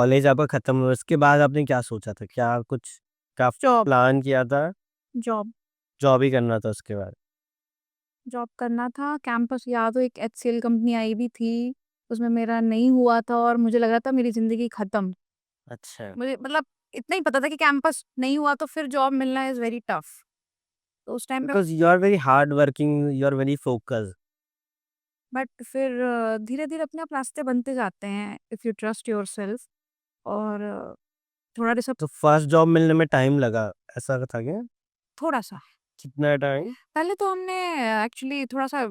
College आपका खत्म हुआ, उसके बाद आपने क्या सोचा था? क्या कुछ का जॉब प्लान किया था? जॉब जॉब ही करना था उसके बाद? जॉब करना था कैंपस। याद हो, एक एचसीएल कंपनी आई भी थी, उसमें मेरा नहीं हुआ था और मुझे लगा था मेरी जिंदगी खत्म। अच्छा। मुझे मतलब इतना ही पता था कि कैंपस नहीं हुआ तो फिर जॉब मिलना इज वेरी टफ। तो उस टाइम पे because you are very hard working, you are very focused. But फिर धीरे धीरे अपने आप रास्ते बनते जाते हैं if you trust yourself. और थोड़ा रिसप तो फर्स्ट जॉब मिलने में टाइम लगा, ऐसा था क्या? थोड़ा सा। कितना टाइम? पहले तो हमने एक्चुअली थोड़ा सा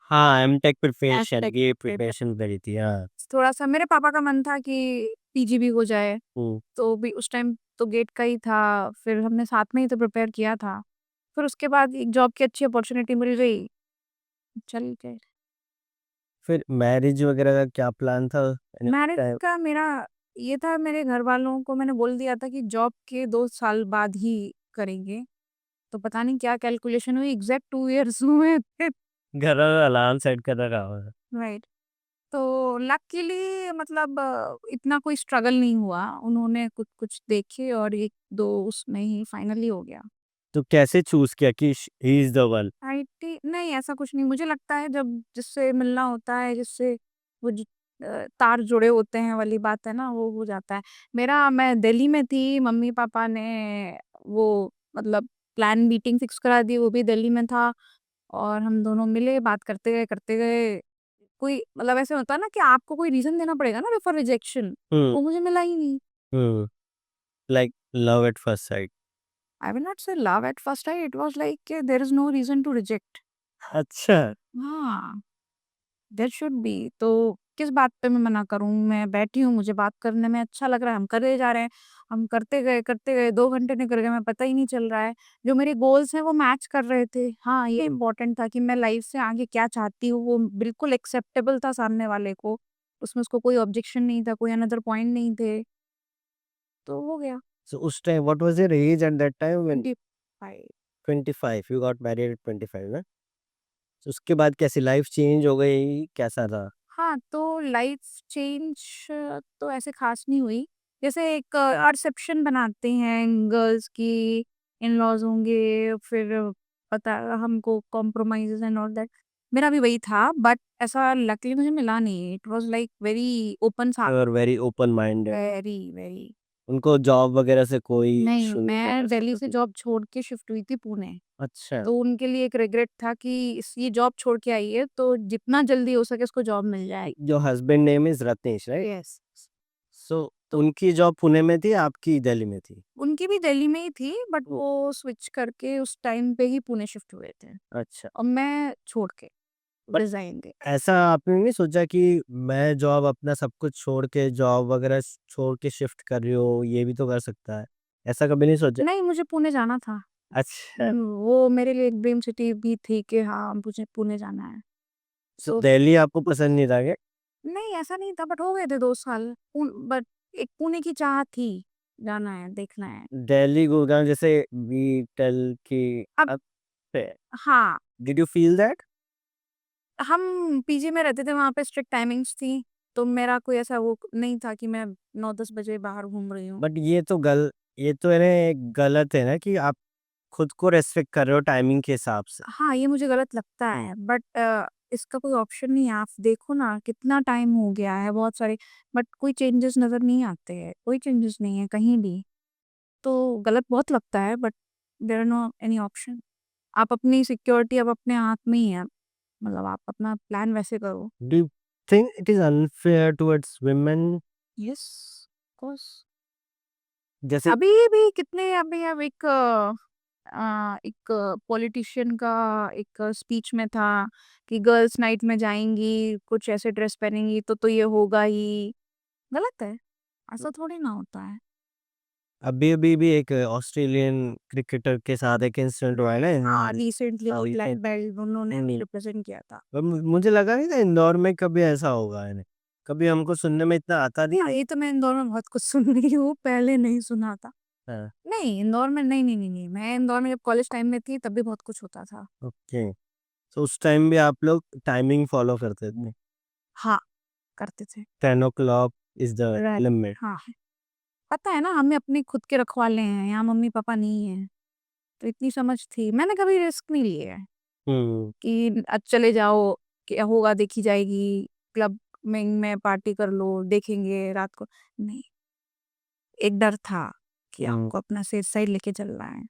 हाँ, एमटेक प्रिपरेशन, एस्पेक्ट ये पे प्रिपरेशन करी थी, हाँ। थोड़ा सा मेरे पापा का मन था कि पीजी भी हो जाए। हम्म। तो भी उस टाइम तो गेट का ही था, फिर हमने साथ में ही तो प्रिपेयर किया था। फिर उसके बाद एक जॉब की अच्छी अपॉर्चुनिटी मिल गई, चल गए। फिर मैरिज वगैरह का क्या प्लान था? Marriage time. का मेरा ये था, मेरे घर वालों को मैंने बोल दिया था कि जॉब के 2 साल बाद ही करेंगे। तो पता नहीं क्या कैलकुलेशन हुई, एग्जैक्ट 2 इयर्स हुए थे। घर अलार्म सेट कर रखा हुआ है। राइट। तो लकीली मतलब इतना कोई स्ट्रगल नहीं हुआ, उन्होंने कुछ कुछ देखे और एक दो उसमें ही फाइनली हो गया। तो कैसे चूज किया कि he is the one? IT नहीं, ऐसा कुछ नहीं। मुझे लगता है जब जिससे मिलना होता है, जिससे वो तार जुड़े होते हैं वाली बात है ना, वो हो जाता है। मैं दिल्ली में थी, मम्मी पापा ने वो मतलब प्लान मीटिंग फिक्स करा दी, वो भी दिल्ली में था। और हम दोनों मिले, बात करते गए। कोई मतलब ऐसे होता है ना कि आपको कोई रीजन देना पड़ेगा ना फॉर रिजेक्शन, हम्म। वो मुझे मिला ही नहीं। Hmm. Like love at first sight? I will not say love at first time, it was like there is no reason to reject. अच्छा। हाँ, देयर शुड बी। तो किस बात पे मैं मना करूँ? मैं बैठी हूँ, मुझे बात करने में अच्छा लग रहा है, हम करे जा रहे हैं। हम करते गए 2 घंटे निकल गए, हमें पता ही नहीं चल रहा है। जो मेरे गोल्स हैं वो मैच कर रहे थे। हाँ, ये इम्पोर्टेंट था कि मैं लाइफ से आगे क्या चाहती हूँ, वो बिल्कुल एक्सेप्टेबल था सामने वाले को। उसमें उसको कोई ऑब्जेक्शन नहीं था, कोई अनदर पॉइंट नहीं थे। तो हो गया। So उस time what was your age at that time when? 25। 25, you got married eight 25 ना? तो उसके बाद कैसी लाइफ चेंज हो गई, कैसा था? हाँ, तो लाइफ चेंज तो ऐसे खास नहीं हुई। जैसे एक रिसेप्शन बनाते हैं गर्ल्स की, इन-लॉज़ होंगे, फिर पता हमको कॉम्प्रोमाइज़ेज़ एंड ऑल दैट। मेरा भी वही था, बट ऐसा लकीली मुझे मिला नहीं। It was like very open सा। और very open minded. Very, very. उनको जॉब वगैरह से कोई नहीं, इशू नहीं मैं था? दिल्ली से जॉब छोड़ के शिफ्ट हुई थी पुणे। अच्छा। तो उनके लिए एक रिग्रेट था कि ये जॉब छोड़ के आई है, तो जितना जल्दी हो सके उसको जॉब मिल जाए। Your husband name is Ratnesh, right? Yes. So तो उनकी जॉब पुणे में थी, आपकी दिल्ली में थी? उनकी भी दिल्ली में ही थी, बट वो स्विच करके उस टाइम पे ही पुणे शिफ्ट हुए थे अच्छा। और मैं छोड़ के बट रिजाइन दे। ऐसा आपने नहीं सोचा कि मैं जॉब अपना सब कुछ छोड़ के, जॉब वगैरह छोड़ के शिफ्ट कर रही हो, ये भी तो कर सकता है? ऐसा कभी नहीं सोचा? नहीं, मुझे पुणे जाना था। अच्छा। वो मेरे लिए एक ड्रीम सिटी भी थी कि हाँ मुझे पुणे जाना है। तो सो दिल्ली आपको पसंद नहीं था क्या? नहीं, ऐसा नहीं था, बट हो गए थे 2 साल। बट एक पुणे की चाह थी, जाना है, देखना है। दिल्ली गुड़गांव जैसे वी टेल की अब अब, हाँ, डिड यू फील दैट? हम पीजी में रहते थे, वहाँ पे स्ट्रिक्ट टाइमिंग्स थी। तो मेरा कोई ऐसा वो नहीं था कि मैं 9-10 बजे बाहर घूम रही हूँ। बट ये तो है ना, एक गलत है ना कि आप खुद को रेस्ट्रिक्ट कर रहे हो टाइमिंग के हिसाब से। हाँ, ये मुझे गलत लगता है, बट इसका कोई ऑप्शन नहीं है। आप देखो ना कितना टाइम हो गया है, बहुत सारे, बट कोई चेंजेस नज़र नहीं आते हैं, कोई चेंजेस नहीं है कहीं भी। तो गलत बहुत लगता है, but there are no any option. आप अपनी सिक्योरिटी अब अपने हाथ में ही है, मतलब आप अपना प्लान वैसे करो। Do you think it is unfair towards women? Yes, of course. जैसे अभी भी कितने, अभी अब एक पॉलिटिशियन का एक स्पीच में था कि गर्ल्स नाइट में जाएंगी, कुछ ऐसे ड्रेस पहनेंगी तो ये होगा ही। गलत है, ऐसा थोड़ी ना होता है। अभी अभी भी एक ऑस्ट्रेलियन क्रिकेटर के साथ एक इंसिडेंट हुआ है ना, हाँ, हाँ। रिसेंटली हाँ, ब्लैक ये बेल्ट उन्होंने नहीं, रिप्रेजेंट किया था। पर मुझे लगा नहीं था इंदौर में कभी ऐसा होगा, है कभी हमको सुनने में इतना आता नहीं। हाँ, ये तो मैं इंदौर में बहुत कुछ सुन रही हूँ, पहले नहीं सुना था। हाँ। नहीं, इंदौर में नहीं, नहीं, नहीं, नहीं, मैं इंदौर में जब कॉलेज टाइम में थी तब भी बहुत कुछ होता था। ओके। तो उस टाइम भी आप लोग टाइमिंग फॉलो करते थे? हाँ, करते थे। 10 o'clock is the right, limit. हाँ। पता है ना हमें अपने खुद के रखवाले हैं, यहाँ मम्मी-पापा नहीं हैं, तो इतनी समझ थी। मैंने कभी रिस्क नहीं लिए है हुँ, कि चले जाओ, क्या होगा देखी जाएगी, क्लब में पार्टी कर लो, देखेंगे रात को। नहीं, एक डर था कि हुँ। आपको अपना सेफ साइड लेके चलना है।